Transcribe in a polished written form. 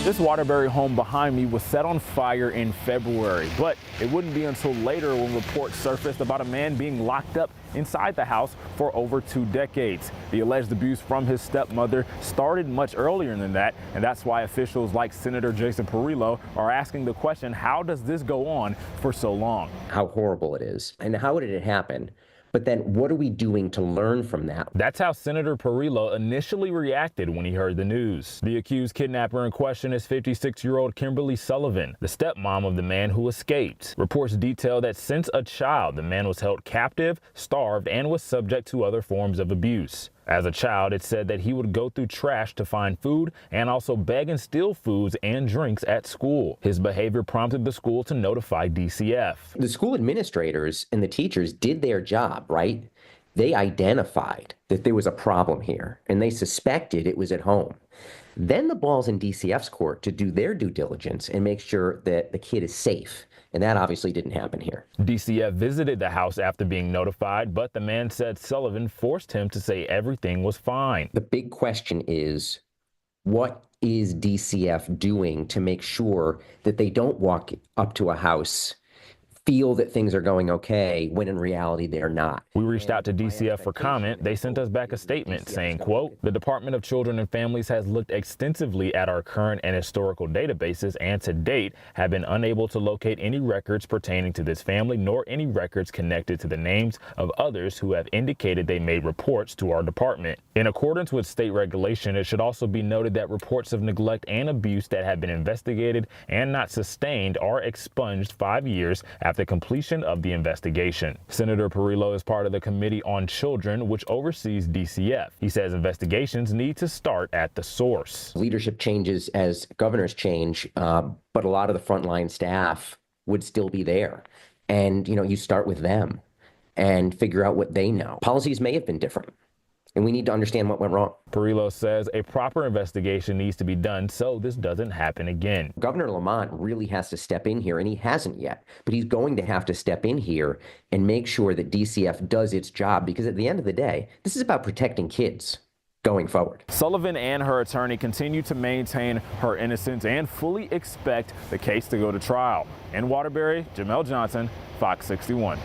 This Waterbury home behind me was set on fire in February, but it wouldn't be until later when reports surfaced about a man being locked up inside the house for over 2 decades. The alleged abuse from his stepmother started much earlier than that, and that's why officials like Senator Jason Perillo are asking the question, how does this go on for so long? How horrible it is, and how did it happen? But then what are we doing to learn from that? That's how Senator Perillo initially reacted when he heard the news. The accused kidnapper in question is 56-year-old Kimberly Sullivan, the stepmom of the man who escaped. Reports detail that since a child, the man was held captive, starved, and was subject to other forms of abuse. As a child, it said that he would go through trash to find food and also beg and steal foods and drinks at school. His behavior prompted the school to notify DCF. The school administrators and the teachers did their job, right? They identified that there was a problem here, and they suspected it was at home. Then the ball's in DCF's court to do their due diligence and make sure that the kid is safe. And that obviously didn't happen here. DCF visited the house after being notified, but the man said Sullivan forced him to say everything was fine. The big question is, what is DCF doing to make sure that they don't walk up to a house, feel that things are going okay, when in reality they're not? We reached out to DCF for comment. They sent us back a statement saying, quote, "The Department of Children and Families has looked extensively at our current and historical databases and to date have been unable to locate any records pertaining to this family nor any records connected to the names of others who have indicated they made reports to our department. In accordance with state regulation, it should also be noted that reports of neglect and abuse that have been investigated and not sustained are expunged 5 years after the completion of the investigation." Senator Perillo is part of the Committee on Children, which oversees DCF. He says investigations need to start at the source. Leadership changes as governors change, but a lot of the frontline staff would still be there. And, you start with them and figure out what they know. Policies may have been different, and we need to understand what went wrong. Perillo says a proper investigation needs to be done so this doesn't happen again. Governor Lamont really has to step in here, and he hasn't yet, but he's going to have to step in here and make sure that DCF does its job, because at the end of the day, this is about protecting kids going forward. Sullivan and her attorney continue to maintain her innocence and fully expect the case to go to trial. In Waterbury, Jamel Johnson, Fox 61.